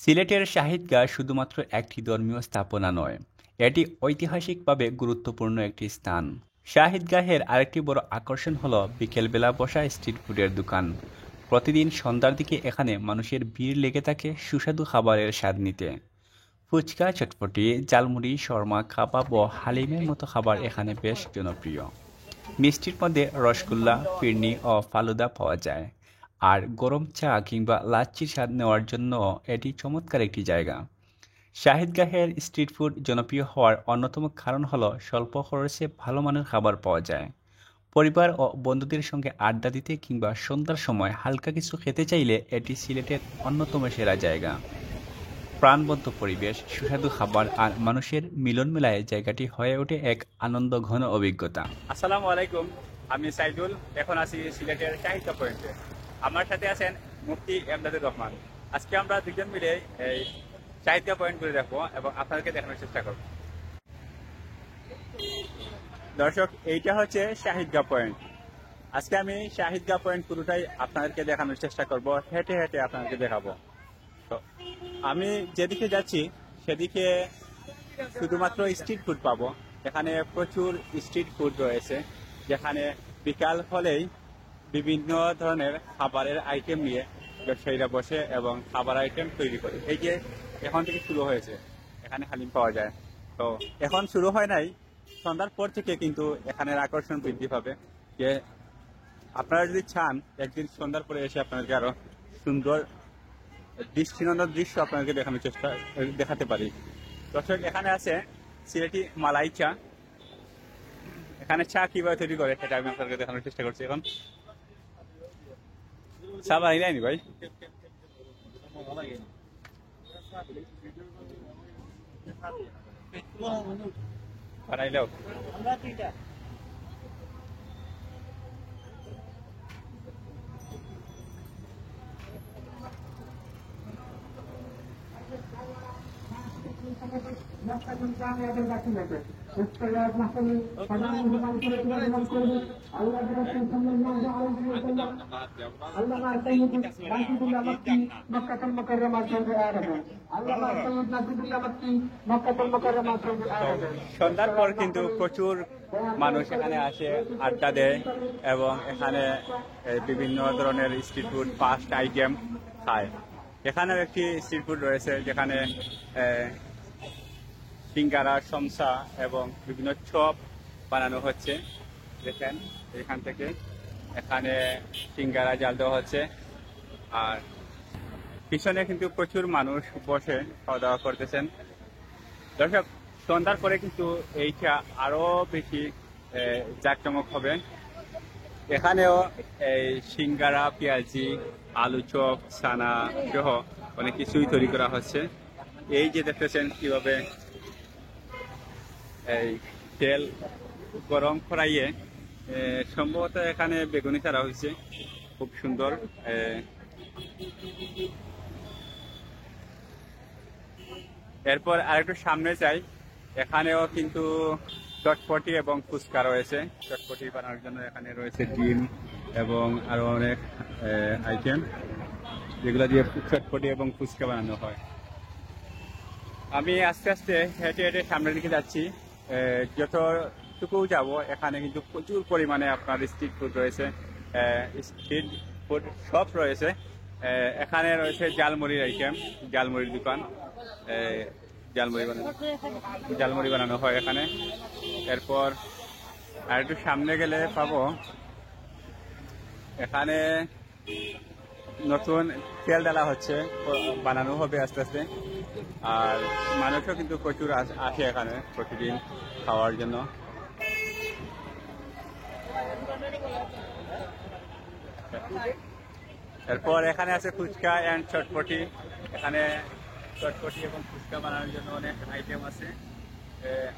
সিলেটের শাহিদগাঁ শুধুমাত্র একটি ধর্মীয় স্থাপনা নয়, এটি ঐতিহাসিকভাবে গুরুত্বপূর্ণ একটি স্থান। শাহিদগাহের আরেকটি বড় আকর্ষণ হল বিকেলবেলা বসা স্ট্রিট ফুডের দোকান। প্রতিদিন সন্ধ্যার দিকে এখানে মানুষের ভিড় লেগে থাকে সুস্বাদু খাবারের স্বাদ নিতে। ফুচকা, চটপটি, ঝালমুড়ি, শর্মা, কাবাব ও হালিমের মতো খাবার এখানে বেশ জনপ্রিয়। মিষ্টির মধ্যে রসগোল্লা, ফিরনি ও ফালুদা পাওয়া যায়। আর গরম চা কিংবা লাচ্ছির স্বাদ নেওয়ার জন্য এটি চমৎকার একটি জায়গা। শাহিদগাহের স্ট্রিট ফুড জনপ্রিয় হওয়ার অন্যতম কারণ হলো স্বল্প খরচে ভালো মানের খাবার পাওয়া যায়। পরিবার ও বন্ধুদের সঙ্গে আড্ডা দিতে কিংবা সন্ধ্যার সময় হালকা কিছু খেতে চাইলে এটি সিলেটের অন্যতম সেরা জায়গা। প্রাণবন্ত পরিবেশ, সুস্বাদু খাবার আর মানুষের মিলন মেলায় জায়গাটি হয়ে ওঠে এক আনন্দ ঘন অভিজ্ঞতা। আসসালামু আলাইকুম, আমি সাইদুল। এখন আছি সিলেটের শাহিদগাহ পয়েন্টে। আমার সাথে আছেন মুফতি এমদাদুর রহমান। আজকে আমরা দুজন মিলে এই শাহিদগাহ পয়েন্ট ঘুরে দেখবো এবং আপনাদেরকে দেখানোর চেষ্টা করব। দর্শক, এইটা হচ্ছে শাহিদগাহ পয়েন্ট। আজকে আমি শাহিদগাহ পয়েন্ট পুরোটাই আপনাদেরকে দেখানোর চেষ্টা করব, হেঁটে হেঁটে আপনাদেরকে দেখাবো। তো আমি যেদিকে যাচ্ছি সেদিকে শুধুমাত্র স্ট্রিট ফুড পাবো। এখানে প্রচুর স্ট্রিট ফুড রয়েছে, যেখানে বিকাল হলেই বিভিন্ন ধরনের খাবারের আইটেম নিয়ে ব্যবসায়ীরা বসে এবং খাবার আইটেম তৈরি করে। এই যে এখন থেকে শুরু হয়েছে, এখানে হালিম পাওয়া যায়। তো এখন শুরু হয় নাই, সন্ধ্যার পর থেকে কিন্তু এখানের আকর্ষণ বৃদ্ধি পাবে। যে আপনারা যদি চান একদিন সন্ধ্যার পরে এসে আপনাদেরকে আরো সুন্দর দৃষ্টিনন্দন দৃশ্য আপনাদেরকে দেখাতে পারি। দর্শক, এখানে আছে সিলেটি মালাই চা। এখানে চা কিভাবে তৈরি করে সেটা আমি আপনাদেরকে দেখানোর চেষ্টা করছি। এখন চা বানাই নাইনি ভাই, বানাইলেও সন্ধ্যার পর কিন্তু প্রচুর মানুষ এখানে আসে, আড্ডা দেয় এবং এখানে বিভিন্ন ধরনের স্ট্রিট ফুড ফাস্ট আইটেম খায়। এখানেও একটি স্ট্রিট ফুড রয়েছে যেখানে সিঙ্গারা, সমসা এবং বিভিন্ন চপ বানানো হচ্ছে। দেখেন এখান থেকে এখানে সিঙ্গারা জাল দেওয়া হচ্ছে, আর পিছনে কিন্তু প্রচুর মানুষ বসে খাওয়া দাওয়া করতেছেন। দর্শক, সন্ধ্যার পরে কিন্তু এইটা আরো বেশি জাঁকজমক হবে। এখানেও এই সিঙ্গারা, পেঁয়াজি, আলু চপ, ছানা সহ অনেক কিছুই তৈরি করা হচ্ছে। এই যে দেখতেছেন কিভাবে এই তেল গরম করাইয়ে সম্ভবত এখানে বেগুনি ছাড়া হয়েছে, খুব সুন্দর। এরপর আরেকটু সামনে যাই, এখানেও কিন্তু চটপটি এবং ফুচকা রয়েছে। চটপটি বানানোর জন্য এখানে রয়েছে ডিম এবং আরো অনেক আইটেম, যেগুলো দিয়ে চটপটি এবং ফুচকা বানানো হয়। আমি আস্তে আস্তে হেঁটে হেঁটে সামনের দিকে যাচ্ছি। যতটুকু যাব এখানে কিন্তু প্রচুর পরিমাণে আপনার স্ট্রিট ফুড রয়েছে, স্ট্রিট ফুড শপ রয়েছে। এখানে রয়েছে ঝালমুড়ির আইটেম, ঝালমুড়ির দোকান। ঝালমুড়ি বানানো হয় এখানে। এরপর আর একটু সামনে গেলে পাবো এখানে নতুন তেল ডালা হচ্ছে, বানানো হবে আস্তে আস্তে। আর মানুষও কিন্তু প্রচুর আসে এখানে প্রতিদিন খাওয়ার জন্য। এরপর এখানে আছে ফুচকা অ্যান্ড চটপটি। এখানে চটপটি এবং ফুচকা বানানোর জন্য অনেক আইটেম আছে,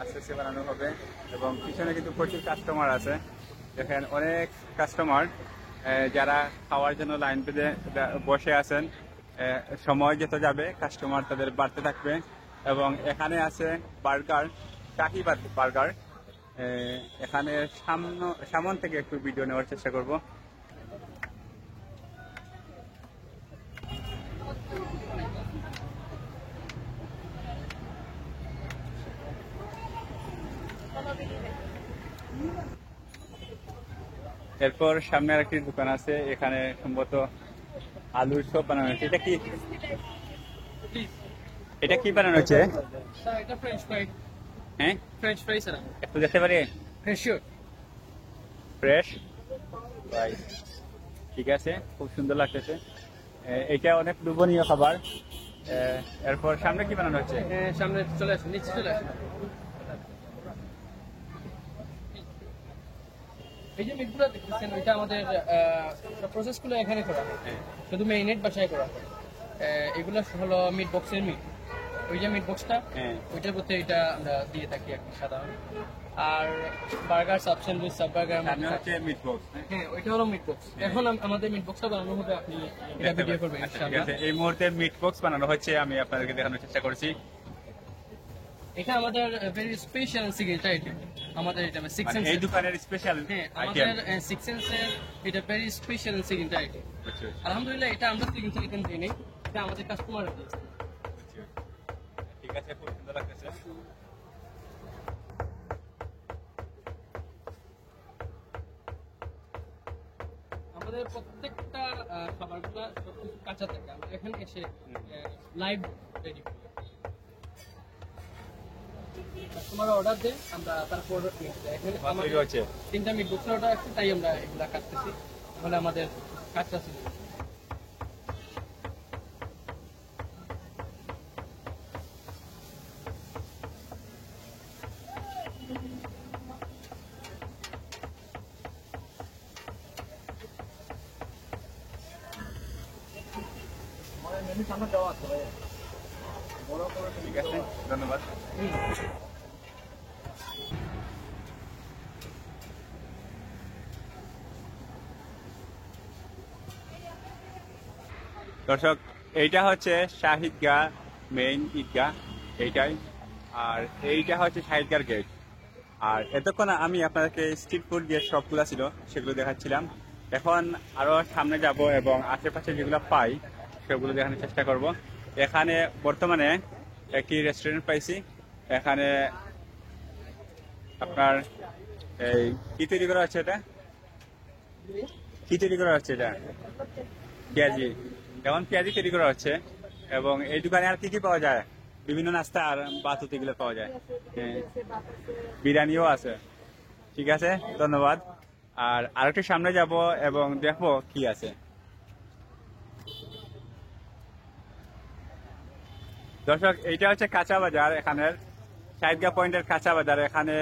আস্তে আস্তে বানানো হবে। এবং পিছনে কিন্তু প্রচুর কাস্টমার আছে, দেখেন অনেক কাস্টমার যারা খাওয়ার জন্য লাইন পেতে বসে আছেন। সময় যত যাবে কাস্টমার তাদের বাড়তে থাকবে। এবং এখানে আছে বার্গার, শাহি বার্গার। এখানে সামন থেকে একটু ভিডিও নেওয়ার চেষ্টা করব। এরপর সামনে আরেকটি দোকান আছে, এখানে সম্ভবত আলুর চপ বানানো হচ্ছে। এটা কি, এটা কি বানানো হচ্ছে? এটা ফ্রেঞ্চ ফ্রাই। হ্যাঁ, ফ্রেঞ্চ ফ্রাই স্যার। একটু দেখতে পারি? ফ্রেশ। ফ্রেশ রাইস, ঠিক আছে, খুব সুন্দর লাগতেছে। এটা অনেক লোভনীয় খাবার। এরপর সামনে কি বানানো হচ্ছে? সামনে চলে আসুন, নিচে চলে আসুন। এই যে মিটগুলো দেখতেছেন, ওইটা আমাদের প্রসেসগুলো এখানে করা হয়, শুধু মেরিনেট বাসায় করা হয়। এগুলো হলো মিট বক্সের মিট। ওই যে মিট বক্সটা, ওইটার মধ্যে এটা আমরা দিয়ে থাকি আর কি সাধারণ। আর burger, sub sandwich, sub burger হচ্ছে মিট বক্স। হ্যাঁ, ওইটা হলো মিট বক্স। এখন আমাদের মিট বক্সটা বানানো হবে, আপনি এটা ভিডিও করবেন ইনশাআল্লাহ। এই মুহূর্তে মিট বক্স বানানো হচ্ছে, আমি আপনাদেরকে দেখানোর চেষ্টা করছি। এটা আমাদের ভেরি স্পেশাল সিগনেচার আইটেম। আমাদের এটা 6 সেন্স, এই দোকানের স্পেশাল আমাদের 6 সেন্সের এটা ভেরি স্পেশাল সিগনেচার আইটেম। আলহামদুলিল্লাহ, এটা আমরা সিগনেচার আইটেম দিই নাই, এটা আমাদের কাস্টমার দিয়েছে। ঠিক আছে, খুব সুন্দর লাগতেছে। আমাদের প্রত্যেকটা খাবারগুলো সবকিছু কাঁচা থাকে, আমরা এখানে এসে লাইভ রেডি করি। কাস্টমার অর্ডার দেয়, আমরা তারপর এখানে আমাদের 3টা মিট বক্সের অর্ডার আছে, তাই আমরা এগুলা কাটতেছি। তাহলে আমাদের কাঁচা ছিল। ঠিক আছে, ধন্যবাদ। দর্শক, এইটা হচ্ছে শাহিদগাহ মেইন ঈদগাহ, এইটাই। আর এইটা হচ্ছে শাহিদগাহ গেট। আর এতক্ষণ আমি আপনাদেরকে স্ট্রিট ফুড যে শপগুলো ছিল সেগুলো দেখাচ্ছিলাম। এখন আরো সামনে যাব এবং আশেপাশে যেগুলো পাই সেগুলো দেখানোর চেষ্টা করব। এখানে বর্তমানে একটি রেস্টুরেন্ট পাইছি। এখানে আপনার এই কি তৈরি করা হচ্ছে, এটা কি তৈরি করা হচ্ছে? এটা পেঁয়াজি, এখন পেঁয়াজি তৈরি করা হচ্ছে। এবং এই দোকানে আর কি কি পাওয়া যায়? বিভিন্ন নাস্তা আর বাতুত এগুলো পাওয়া যায়, বিরিয়ানিও আছে। ঠিক আছে, ধন্যবাদ। আর আরেকটু সামনে যাব এবং দেখবো কি আছে। দর্শক, এইটা হচ্ছে কাঁচা বাজার, এখানের শাহিদগাহ পয়েন্টের কাঁচা বাজার। এখানে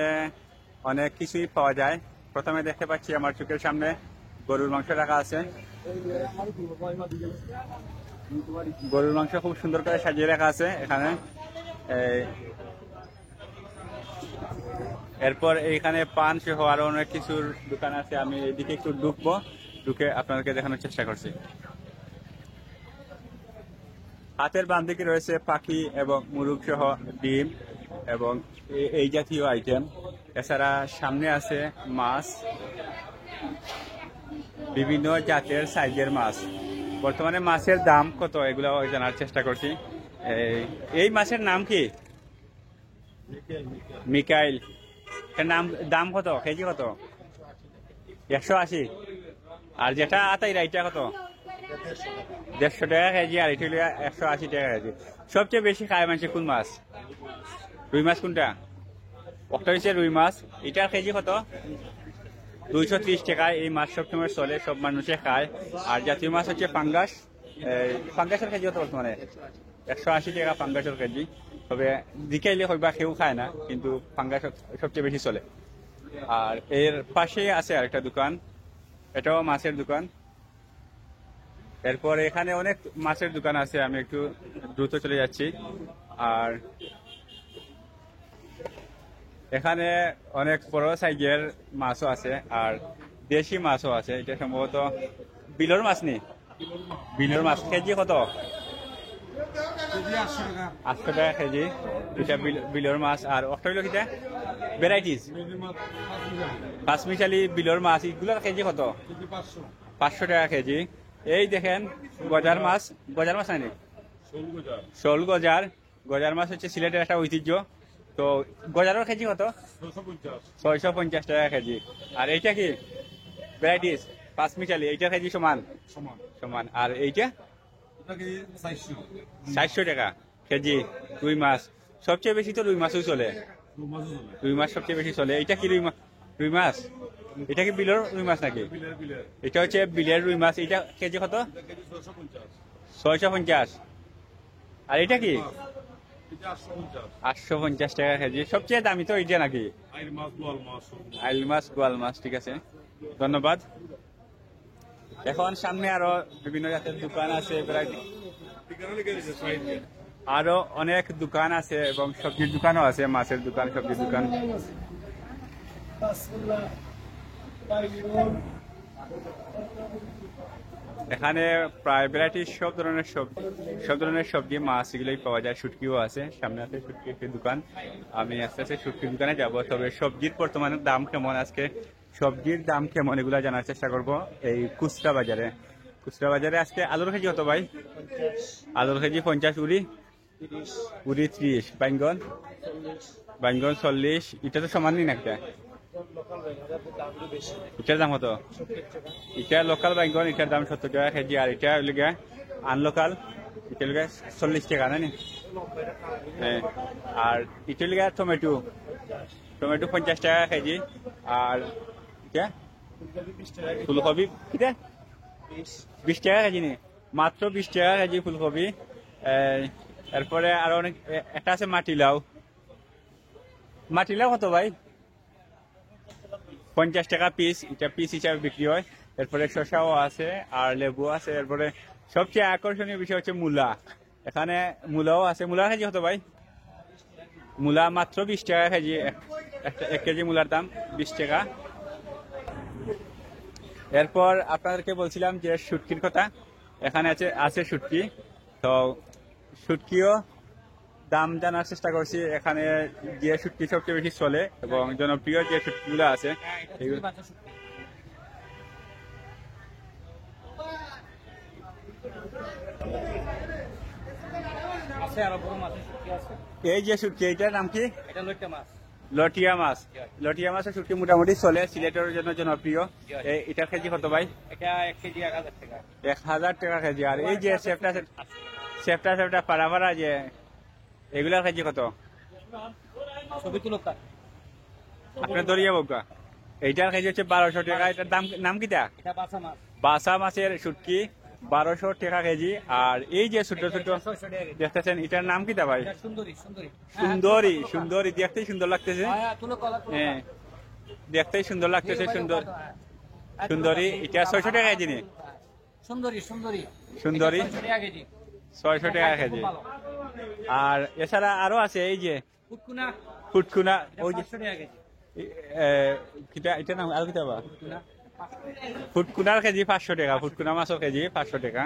অনেক কিছুই পাওয়া যায়। প্রথমে দেখতে পাচ্ছি আমার চোখের সামনে গরুর মাংস রাখা আছে। গরুর মাংস খুব সুন্দর করে সাজিয়ে রাখা আছে এখানে। এরপর এইখানে পান সহ আরো অনেক কিছুর দোকান আছে। আমি এদিকে একটু ঢুকবো, ঢুকে আপনাদেরকে দেখানোর চেষ্টা করছি। হাতের বাম দিকে রয়েছে পাখি এবং মুরগ সহ ডিম এবং এই জাতীয় আইটেম। এছাড়া সামনে আছে মাছ, বিভিন্ন জাতের সাইজের মাছ। বর্তমানে মাছের দাম কত এগুলো জানার চেষ্টা করছি। এই মাছের নাম কি? মিকাইল। এর দাম কত? কেজি কত? 180। আর যেটা আতাইরা এটা কত? 150 টাকা কেজি। আর এটা হলো 180 টাকা কেজি। সবচেয়ে বেশি খায় মানুষ কোন মাছ? রুই মাছ। কোনটা? একটা হচ্ছে রুই মাছ। এটার কেজি কত? 230 টাকায়। এই মাছ সবসময় চলে, সব মানুষে খায়। আর জাতীয় মাছ হচ্ছে পাঙ্গাস। পাঙ্গাসের কেজি কত বর্তমানে? 180 টাকা পাঙ্গাসের কেজি। তবে দিকাইলে হয়বা কেউ খায় না, কিন্তু পাঙ্গাস সবচেয়ে বেশি চলে। আর এর পাশেই আছে আরেকটা দোকান, এটাও মাছের দোকান। এরপর এখানে অনেক মাছের দোকান আছে, আমি একটু দ্রুত চলে যাচ্ছি। আর এখানে অনেক বড় সাইজের মাছও আছে আর দেশি মাছও আছে। এটা সম্ভবত বিলর মাছ নেই, বিলর মাছ। কেজি কত? 800 টাকা কেজি। এটা বিলর মাছ। আর একটা হইল কিটা ভ্যারাইটিস পাঁচমিশালি বিলর মাছ, এগুলোর কেজি কত? 500 টাকা কেজি। এই দেখেন গজার মাছ। গজার মাছ নাকি? শোল গজার। গজার মাছ হচ্ছে সিলেটের একটা ঐতিহ্য। তো গজারের কেজি কত? 650 টাকা কেজি। আর এইটা কি ভ্যারাইটিস পাঁচ মিশালি, এইটা কেজি সমান সমান। আর এইটা 400 টাকা কেজি। রুই মাছ সবচেয়ে বেশি তো রুই মাছও চলে, রুই মাছ সবচেয়ে বেশি চলে। এইটা কি রুই মাছ? এটা কি বিলের রুই মাছ নাকি? এটা হচ্ছে বিলের রুই মাছ। এটা কেজি কত? 650। আর এটা কি 850 টাকা কেজি। সবচেয়ে দামি তো এইটা নাকি? আইল মাছ, গোয়াল মাছ। ঠিক আছে, ধন্যবাদ। এখন সামনে আরো বিভিন্ন জাতের দোকান আছে, আরো অনেক দোকান আছে এবং সবজির দোকানও আছে, মাছের দোকান, সবজির দোকান। এখানে প্রায় ভ্যারাইটি সব ধরনের সবজি, মাছ এগুলোই পাওয়া যায়। শুটকিও আছে, সামনে আছে শুটকি একটি দোকান। আমি আস্তে আস্তে শুটকির দোকানে যাব। তবে সবজির বর্তমানে দাম কেমন, আজকে সবজির দাম কেমন এগুলা জানার চেষ্টা করব এই খুচরা বাজারে। খুচরা বাজারে আজকে আলুর কেজি কত ভাই? আলুর কেজি 50, উড়ি 30, বাইঙ্গন 40। এটা তো সমানই না একটা। এটার দাম কত? এটা লোকাল বাইঙ্গন, এটার দাম 70 টাকা কেজি। আর এটা লিগে আনলোকাল, এটা লিগে 40 টাকা নানি। হ্যাঁ, আর এটা লিগে টমেটো 50 টাকা কেজি। আর এটা ফুলকপি কিটা 20 টাকা কেজি নি, মাত্র 20 টাকা কেজি ফুলকপি। এরপরে আরো অনেক একটা আছে মাটিলাও কত ভাই? 50 টাকা পিস, এটা পিস হিসাবে বিক্রি হয়। এরপরে শসাও আছে আর লেবু আছে। এরপরে সবচেয়ে আকর্ষণীয় বিষয় হচ্ছে মূলা। এখানে মূলাও আছে। মূলার কেজি কত ভাই? মূলা মাত্র 20 টাকা কেজি। 1 কেজি মূলার দাম 20 টাকা। এরপর আপনাদেরকে বলছিলাম যে শুটকির কথা। এখানে আছে শুটকি। তো শুটকিও দাম জানার চেষ্টা করছি। এখানে যে শুটকি সবচেয়ে বেশি চলে এবং জনপ্রিয় যে শুটকিগুলো আছে এই যে শুটকি, এইটার নাম কি? লটিয়া মাছ। লটিয়া মাছের শুটকি মোটামুটি চলে, সিলেটের জন্য জনপ্রিয়। এটার কেজি কত ভাই? এটা 1 কেজি 1000 টাকা। 1000 টাকা কেজি। আর এই যে সেপটা পাড়া যে এগুলার কেজি কত? ছবি তুলো কা আপনার দরিয়া বগা। এইটার কেজি হচ্ছে 1200 টাকা। এটার নাম কিটা? এটা বাসা মাছ। বাসা মাছের শুটকি 1200 টাকা কেজি। আর এই যে ছোট ছোট দেখতেছেন, এটার নাম কিটা ভাই? সুন্দরী দেখতেই সুন্দর লাগতেছে। হ্যাঁ, দেখতেই সুন্দর লাগতেছে। সুন্দরী এটা 600 টাকা কেজি নি? সুন্দরী 600 টাকা কেজি। আর এছাড়া আরো আছে এই যে ফুটকুনা, ওই যে এটা নাম আর কিটা বা? ফুটকুনার কেজি 500 টাকা। ফুটকুনা মাছের কেজি 500 টাকা।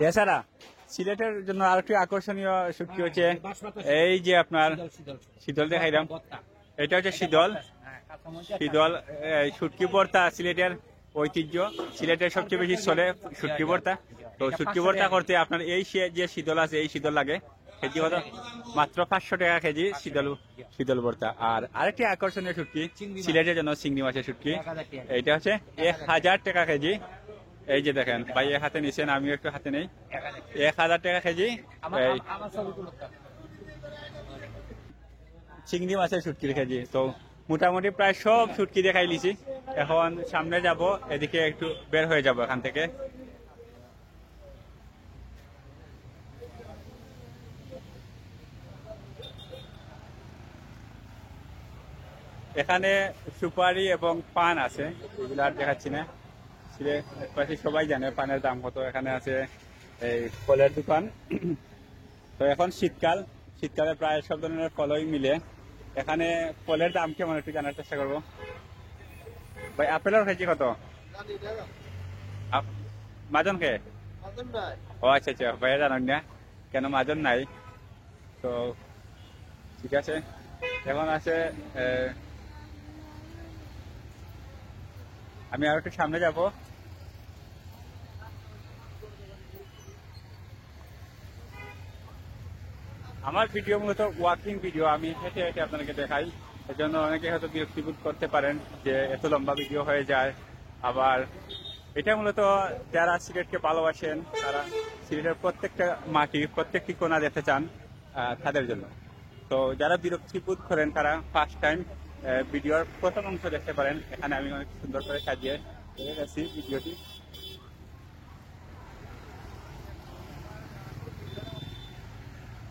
এছাড়া সিলেটের জন্য আর একটি আকর্ষণীয় শুটকি হচ্ছে এই যে আপনার শীতল দেখাইলাম। এটা হচ্ছে শীতল শুটকি ভর্তা। সিলেটের ঐতিহ্য, সিলেটের সবচেয়ে বেশি চলে শুটকি ভর্তা। তো শুটকি ভর্তা করতে আপনার এই যে শীতল আছে, এই শীতল লাগে। কেজি কত? মাত্র 500 টাকা কেজি শীতল ভর্তা। আর আরেকটি আকর্ষণীয় শুটকি সিলেটের জন্য চিংড়ি মাছের শুটকি। এইটা হচ্ছে 1000 টাকা কেজি। এই যে দেখেন ভাই এক হাতে নিছেন, আমিও একটু হাতে নেই। 1000 টাকা কেজি চিংড়ি মাছের শুটকির কেজি। তো মোটামুটি প্রায় সব শুটকি দেখাই লিছি। এখন সামনে যাব, এদিকে একটু বের হয়ে যাব এখান থেকে। এখানে সুপারি এবং পান আছে, এগুলো আর দেখাচ্ছি না। সবাই জানে পানের দাম কত। এখানে আছে এই ফলের দোকান। তো এখন শীতকালে প্রায় সব ধরনের ফলই মিলে। এখানে ফলের দাম কেমন একটু জানার চেষ্টা করবো। ভাই আপেলের কেজি কত? মাজন কে? ও আচ্ছা আচ্ছা, ভাইয়া জানেন না কেন মাজন নাই। তো ঠিক আছে, এখন আছে আমি আর একটু সামনে যাব। আমার ভিডিও মূলত ওয়াকিং ভিডিও, আমি হেঁটে হেঁটে আপনাদেরকে দেখাই। এর জন্য অনেকে হয়তো বিরক্তিবোধ করতে পারেন যে এত লম্বা ভিডিও হয়ে যায়। আবার এটা মূলত যারা সিলেটকে ভালোবাসেন, তারা সিলেটের প্রত্যেকটা মাটি, প্রত্যেকটি কোণা দেখতে চান, তাদের জন্য। তো যারা বিরক্তিবোধ করেন তারা ফার্স্ট টাইম ভিডিওর প্রথম অংশ দেখতে পারেন। এখানে আমি অনেক সুন্দর করে সাজিয়ে রেখেছি ভিডিওটি।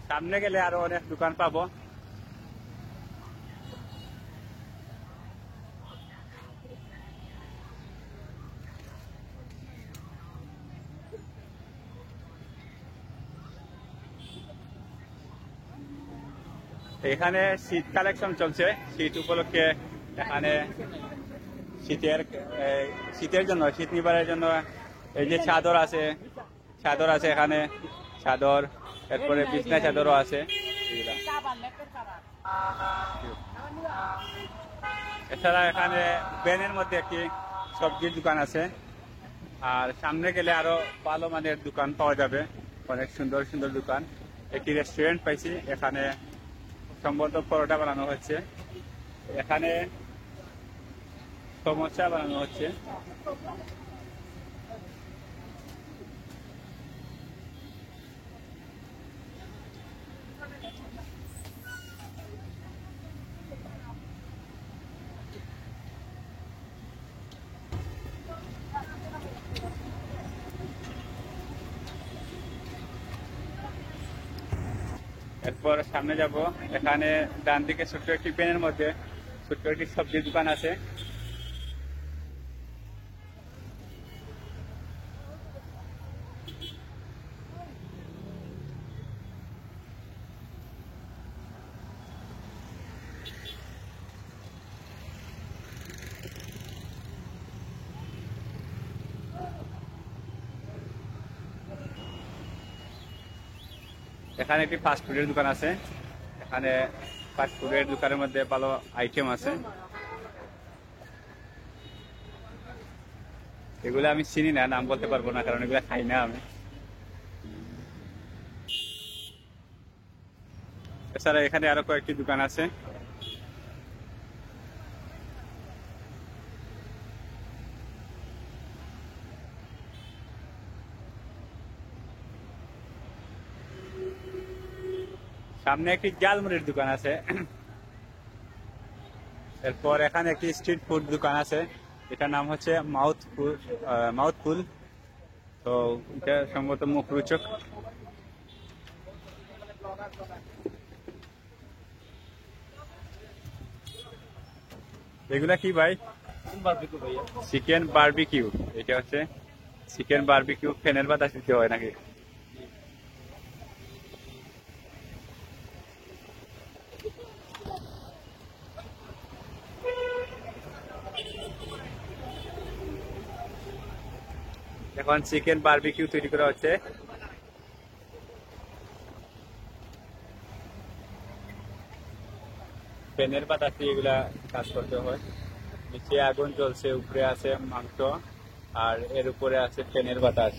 সামনে গেলে আরো অনেক দোকান পাবো। এখানে শীত কালেকশন চলছে, শীত উপলক্ষে এখানে শীতের জন্য, শীত নিবারের জন্য এই যে চাদর আছে এখানে, চাদর, এরপরে বিছনা চাদরও আছে। এছাড়া এখানে ব্যানের মধ্যে একটি সবজির দোকান আছে। আর সামনে গেলে আরো ভালো মানের দোকান পাওয়া যাবে, অনেক সুন্দর সুন্দর দোকান। একটি রেস্টুরেন্ট পাইছি, এখানে সম্ভবত পরোটা বানানো হচ্ছে, এখানে সমোসা বানানো হচ্ছে। এরপর সামনে যাব, এখানে ডান দিকে ছোট্ট একটি পেনের মধ্যে ছোট্ট একটি সবজির দোকান আছে। এখানে একটি ফাস্টফুডের দোকান আছে, এখানে ফাস্টফুডের দোকানের মধ্যে ভালো আইটেম আছে। এগুলো আমি চিনি না, নাম বলতে পারবো না, কারণ এগুলো খাই না আমি। এছাড়া এখানে আরো কয়েকটি দোকান আছে। সামনে একটি জালমুড়ির দোকান আছে। এরপর এখানে একটি স্ট্রিট ফুড দোকান আছে, এটার নাম হচ্ছে মাউথফুল। তো এটা সম্ভবত মুখরোচক। এগুলা কি ভাই? Chicken barbecue. এটা হচ্ছে চিকেন বারবিকিউ, ফ্যানের বাতাস দিতে হয় নাকি? এখন চিকেন বারবিকিউ তৈরি করা হচ্ছে। ফ্যানের বাতাসে এগুলা কাজ করতে হয়। নিচে আগুন জ্বলছে, উপরে আছে মাংস, আর এর উপরে আছে ফ্যানের বাতাস,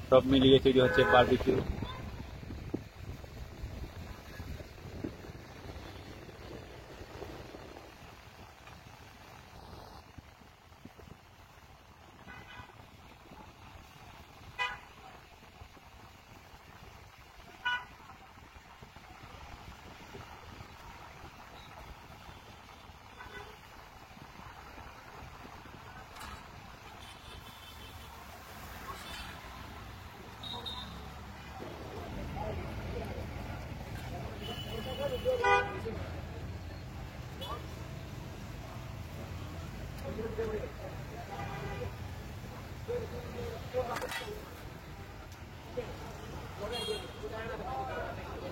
সব মিলিয়ে তৈরি হচ্ছে বারবিকিউ।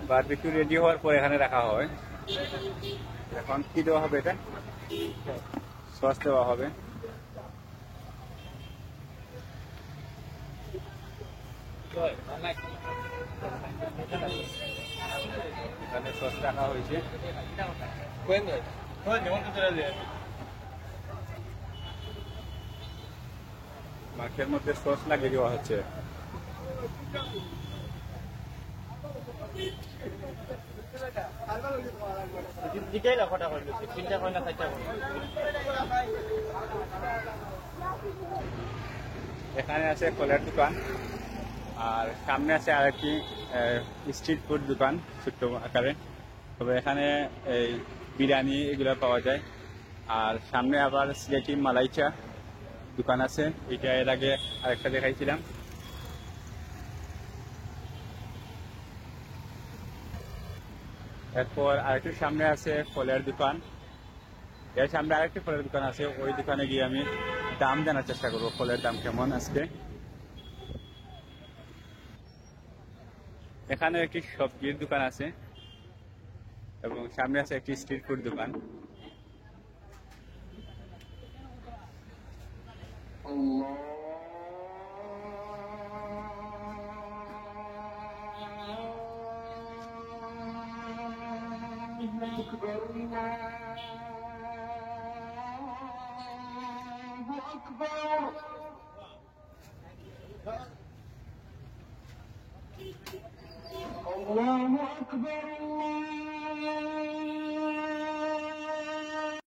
বারবিকিউ রেডি হওয়ার পর এখানে রাখা হয়। এখন কি দেওয়া হবে? এটা সস দেওয়া হবে। এখানে সস রাখা হয়েছে। মাছের মধ্যে সস লাগিয়ে দেওয়া হচ্ছে। দিকেই লাখটা করে দিচ্ছে 3টা কয়না 4টা করে। এখানে আছে ফলের দোকান আর সামনে আছে আরেকটি স্ট্রিট ফুড দোকান ছোট্ট আকারে। তবে এখানে এই বিরিয়ানি এগুলো পাওয়া যায়। আর সামনে আবার সিলেটি মালাই চা দোকান আছে, এটা এর আগে আরেকটা দেখাইছিলাম। এরপর আরেকটু সামনে আছে ফলের দোকান, এর সামনে আরেকটি ফলের দোকান আছে, ওই দোকানে গিয়ে আমি দাম জানার চেষ্টা করবো ফলের দাম কেমন আজকে। এখানে একটি সবজির দোকান আছে এবং সামনে আছে একটি স্ট্রিট ফুড দোকান। الله أكبر الله